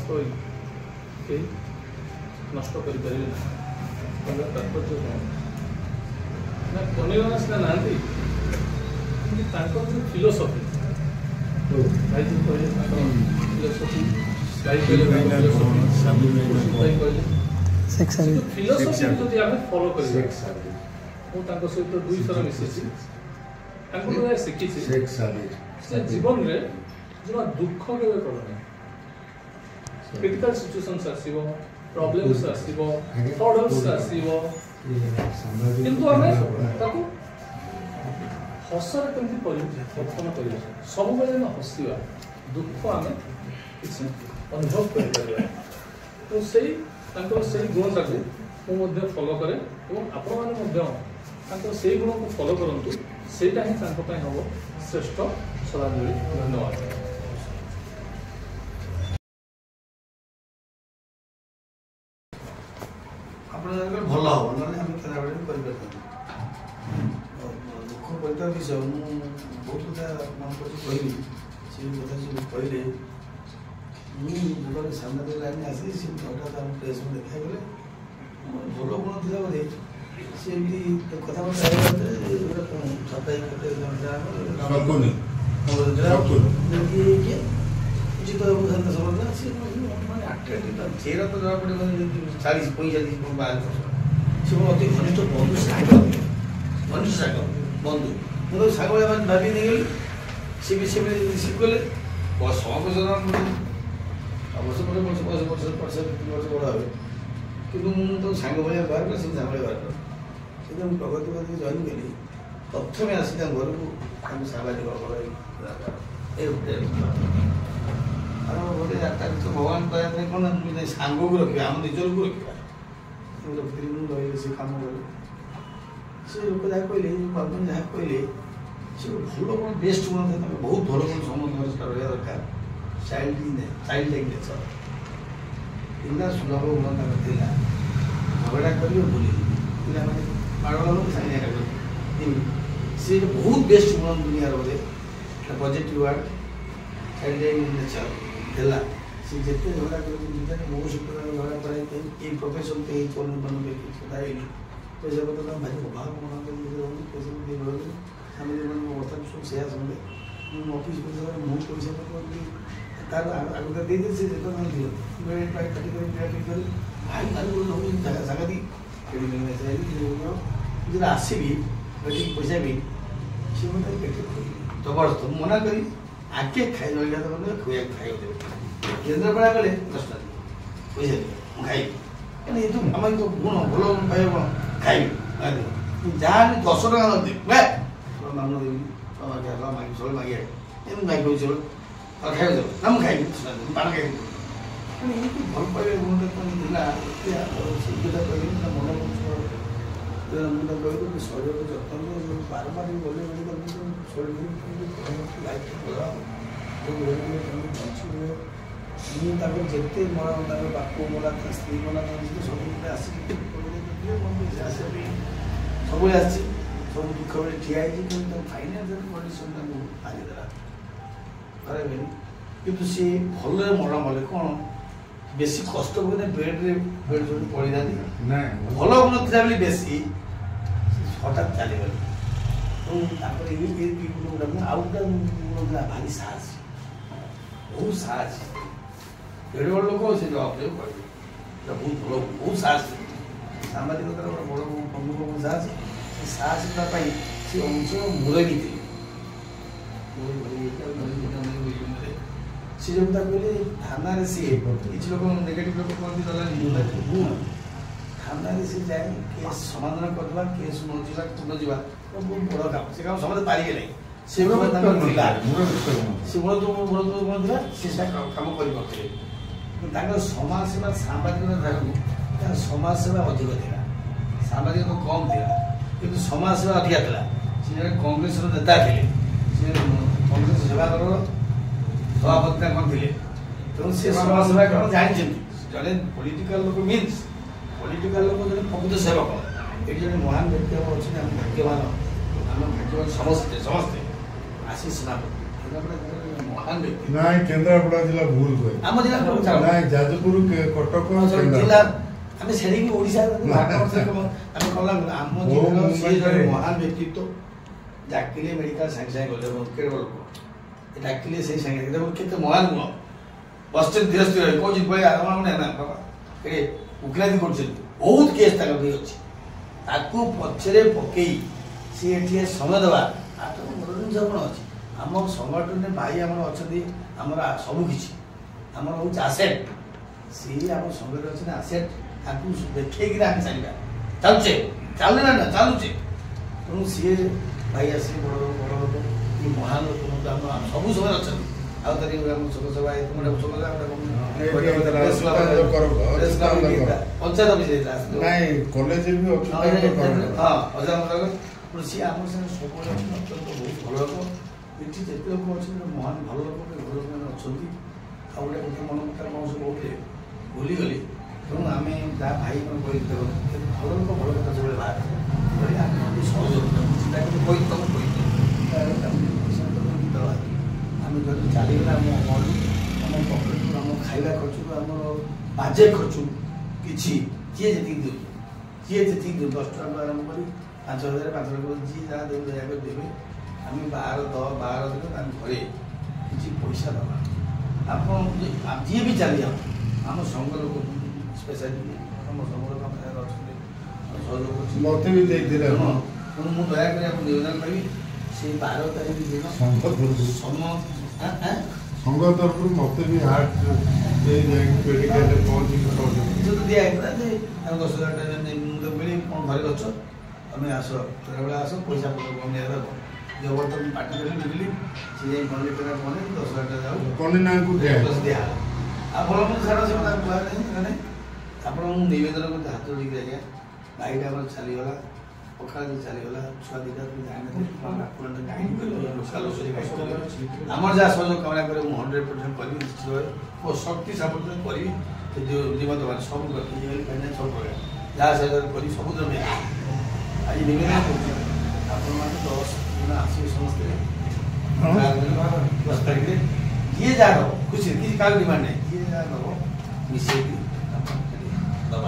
वास्तव के नष्ट कर तात्पर्य ना कनिगना सीना ना फिलोसफी भाई जो कहले फिलोसफी फिलोसफी जो आम फॉलो कर सहित 2 थर मिसी शिखी जीवन में जो दुख के क्रिटिकल सिचुएशंस आसीबो प्रॉब्लम्स आसीबो प्रॉब्लम्स आसीबो किंतु आमे ताको हसर केमती परिवर्तन करियो सब बेले न हसिबा दुख आमे किछ अनुभव कर परिबा तो सेही ताको सेही गुण ताको मु मध्ये फॉलो करे और आपण माने मध्ये ताको सेही गुण को फॉलो करंतु सेटा ही ताको पय हबो श्रेष्ठ श्रद्धांजलि। धन्यवाद। भल हम दुख परिता विषय बहुत कथा मन कर कह कथा सब कहले मुझे सामने लाइन आसी हठात आम प्रेस में देखा गले भल गुण थी बोधे सी कथबार्ता सप्ताह उचित समझना सी मैंने अट्राक्टिव चेहरा तो जहाँ पड़े 40-45 बाहर से अति घनिष्ठ बंधु साग बंधु मुझे साग भाई भाभी नहीं गली सी भी रिसीव कले समय अवश्य वर्ष बड़ा हे कि तो सांग भाई बाहर कर सांग भाई बाहर कर प्रगतिवादी जॉइन कली प्रथम आसी घर को सामाजिक गोटे भगवान कहते कौन सांग को रखा आम निजर को रखा रखी रही से कम कले से लोक जहाँ कहले बाबू जहाँ कहले से भल कौन बेस्ट गुण था बहुत भल गुण समस्त रहा दरकार चाइल्ड लाइक नेचर इतना सुलभ गुण था झगड़ा कर बोली पे माड़ सागे सी बहुत बेस्ट गुण दुनिया बोले positive word child like nature है सी जिते झगड़ा कर मो सहित झगड़ा कराई ये प्रोफेशन पे पैसा पत्र भाई अभाव मना पैसा फैमिली बर्तमान सब से समझे ऑफिस मो पैसा तार आगे दे से भाई जगह दी आसबि पैसा भी सी मतलब जबरदस्त मना करी आगे खाई जगह खुआ खाई केन्द्रापड़ा गले 10 टा पैसा खाई ये तो आम तो गुण भल पाए गुण खाई जहाँ 10 टका दे मामला देवी मांग चल मागे मांग चल खाई ना मुझे खाई पान खाई भल पाए गुण मन मुझे कहूँ शरीर जत्न बारंबार गले शरीर लाइफ मुझे जिते मरा बापू मला स्त्री मला सब आसिक सब सब दुख बेले ठिया फाइनान्शियल कंडीशन हारिदेला खराब कि सी भल मरा मले कौन बेसी कष्ट बोले बेड्रे बेड जो पड़ी था भल गुण था बेसी हठात चलीगले आउ गुण भारी साहस बहुत साहस एड बड़ लोक से जवाब दे बहुत भल बहुत साहस सामाजिकता बड़ प्रमुख साहस साहसता सी अंचल मुरबी थे सी जो कहले थाना सी किसी लोग नेगेटिव लोग कहते गुण थाना सी जाए केस समाधान करवा केस मुझा पूर्ण जावा बहुत बड़ काम से काम समझ पारे नहीं से मूल तो कम कर समाज सेवा सामाजिक समाज सेवा अधिक था सामाजिक कम था कि समाज सेवा अधिका था सी कांग्रेस नेता थे कांग्रेस सेवा कर सभापति कौन थे तेणु से समाज सेवा कौन जानते जड़े पॉलिटिकल लोक मीन्स पॉलिटिकल लोक जो प्रकृत सेवक ये जो महान व्यक्ति अच्छे भाग्यवान आम भाग्यवान समस्ते समस्ते आशीष सेनापति महान ମହାନ ବ୍ୟକ୍ତି ନାଇଁ କେନ୍ଦ୍ରାପଡ଼ା ଜିଲ୍ଲା ଭୁଲ ହୁଏ ଆମ ଜିଲ୍ଲା ନାଇଁ ଯାଜପୁର କଟକ ଜିଲ୍ଲା ଆମେ ସେଠିକି ଓଡ଼ିଶା ଆମେ କଲା ଆମ ଜିଲ୍ଲାର ସିଏ ଜଣେ ମହାନ ବ୍ୟକ୍ତିତ୍ୱ ଡାକିଲେ ମେଡ଼ିକାଲ ସାଙ୍ଗେ ସାଙ୍ଗେ ଗଲେ କେଡ଼େ ବଡ଼ ଲୋକ ଡାକିଲେ ସେଇ ସାଙ୍ଗେ କେତେ ମହାନ ଗୁଣ ବସିଛନ୍ତି ଧୀର ସ୍ଥିର କହୁଛି ଭାଇ ଆରାମ ନା ବାବା ଏ ଉକିଲାତି କରୁଛନ୍ତି ବହୁତ କେସ୍ ତାଙ୍କ ପାଇଁ ଅଛି ତାକୁ ପଛରେ ପକେଇ ସିଏ ଏଠି ସମୟ ଦେବା ଆଠର ବଡ଼ ଜିନିଷ କ'ଣ ଅଛି ଆମ ସଂଗଠନରେ ଭାଇ ଆମର ଅଛନ୍ତି ଆମର ସବୁ କିଛି ଆମର ହେଉଛି ଆସେଟ୍ ସିଏ ଆମ ସଂଘରେ ଅଛି ନା ଆସେଟ୍ ତାଙ୍କୁ ଦେଖେଇକିରି ଆମେ ଚାଲିବା ଚାଲୁଛେ ଚାଲିବା ନା ଚାଲୁଛେ ତେଣୁ ସିଏ ଭାଇ ଆସି ବଡ଼ ଲୋକ କି ମହାନ ଲୋକ ମଧ୍ୟ ଆମ ସବୁ ସମୟରେ ଅଛନ୍ତି ଆଉ ତାରି ଆମ ଶୋକସଭା ପଞ୍ଚାୟତ ଅଫିସ ନାଇଁ କଲେଜ ବି ଅଛି ସିଏ ଆମ ସାଙ୍ଗେ ସବୁବେଳେ ଅତ୍ୟନ୍ତ ବହୁତ ଭଲ ଲୋକ ଏଠି ଯେତେ ଲୋକ ଅଛନ୍ତି ମହାନ ଭଲ ଲୋକ ଭଲ ଲୋକମାନେ ଅଛନ୍ତି ଆଉ ଗୋଟେ କଥା ମନ କଥା କ'ଣ ସବୁ କହୁଥିଲେ ଭୁଲିଗଲି ତେଣୁ ଆମେ ଯାହା ଭାଇ ମାନେ କହିଲେ ଭଲ ଲୋକ ଭଲ କଥା ସବୁବେଳେ ବାହାରେ ଆମେ ସହଯୋଗ ଆମେ ଯଦି ଚାଲିଗଲା ଆମ ମନୁ ଆମ ପକେଟରୁ ଆମ ଖାଇବା ଖର୍ଚ୍ଚରୁ ଆମର ବାଜେ ଖର୍ଚ୍ଚ କିଛି ଯିଏ ଯେତିକି ଦେଉଛି ଯିଏ ଯେତିକି 10 ଟଙ୍କାରୁ ଆରମ୍ଭ କରି 5,000 5,00,000 ଯିଏ ଯାହା ଦେବେ ଦୟାକରି ଦେବେ ଆମେ 12 ଦିନ ତାଙ୍କ ଘରେ କିଛି ପଇସା ଦେବା ଆପଣ ଯିଏ ବି ଚାଲିଯାଉ ଆମ ସଂଘ ଲୋକ ସ୍ପେଶାଲି ଆମ ସଂଘ ଲୋକ ଆମ ଜାଗାରେ ଅଛନ୍ତି ସହଯୋଗ ଅଛି ମତେ ବି ଦେଇଥିଲେ ତେଣୁ ମୁଁ ଦୟାକରି ଆପଣଙ୍କୁ ନିବେଦନ କରିବି ସେଇ 12 ତାରିଖ ଦିନ ସଂଘ ତରଫରୁ ମତେ ବି ହାର୍ଟ ମେଡିକାଲରେ ପହଞ୍ଚିକି ଦିଆହେଇଥିଲା ଯେ ଆମେ 10,000 ଟଙ୍କା ମୁଁ ମିଳି କ'ଣ ଘରେ ଅଛ ତମେ ଆସ ବେଳେ ଆସ ପଇସା ନିଆଦେବ ଜବରଦସ୍ତ ପାଟି କରି ବିକିଲି ସେ ଯାଇ କଣ୍ଡି ଟଙ୍କା ପରେ 10,000 ଟଙ୍କା ଯାଉ କଣ୍ଡି ନାଁକୁ ଦିଆହେବ ଆଉ ଭଲ ମନ୍ଦ ଛାଡ଼ ସେ ତାକୁ କୁହାଯାଏ ଆପଣ ମୁଁ ନିବେଦନ କରିତେ ହାତ ଯୋଡ଼ିକି ଆଜ୍ଞା ଭାଇଟା ଆମର ଚାଲିଗଲା ପଖାଳ ଚାଲିଗଲା ଛୁଆ ଦୁଇଟା ଆମର ଯାହା ସହଯୋଗ କାମନା କରିବ ମୁଁ 100% କରିବି ନିଶ୍ଚିତ ଭାବେ ମୋ ଶକ୍ତି ସାମର୍ଥ୍ୟ କରିବି ଜୀବନ୍ତ ମାନେ ସବୁ ଫାଇନାନ୍ସ ସବୁ ପ୍ରକାର ଯାହା ସହଯୋଗ କରି ସବୁଦିନ ଆଜି ନିବେଦନ କରୁଛି ଆପଣମାନେ 10 ଦିନ ଆସିବେ ସମସ୍ତେ 10 ତାରିଖରେ ଯିଏ ଯାହା ଦେବ ଖୁସି କିଛି କାହାକୁ ଡିମାଣ୍ଡ ନାହିଁ ଯିଏ ଯାହା ଦେବ ମିଶେଇକି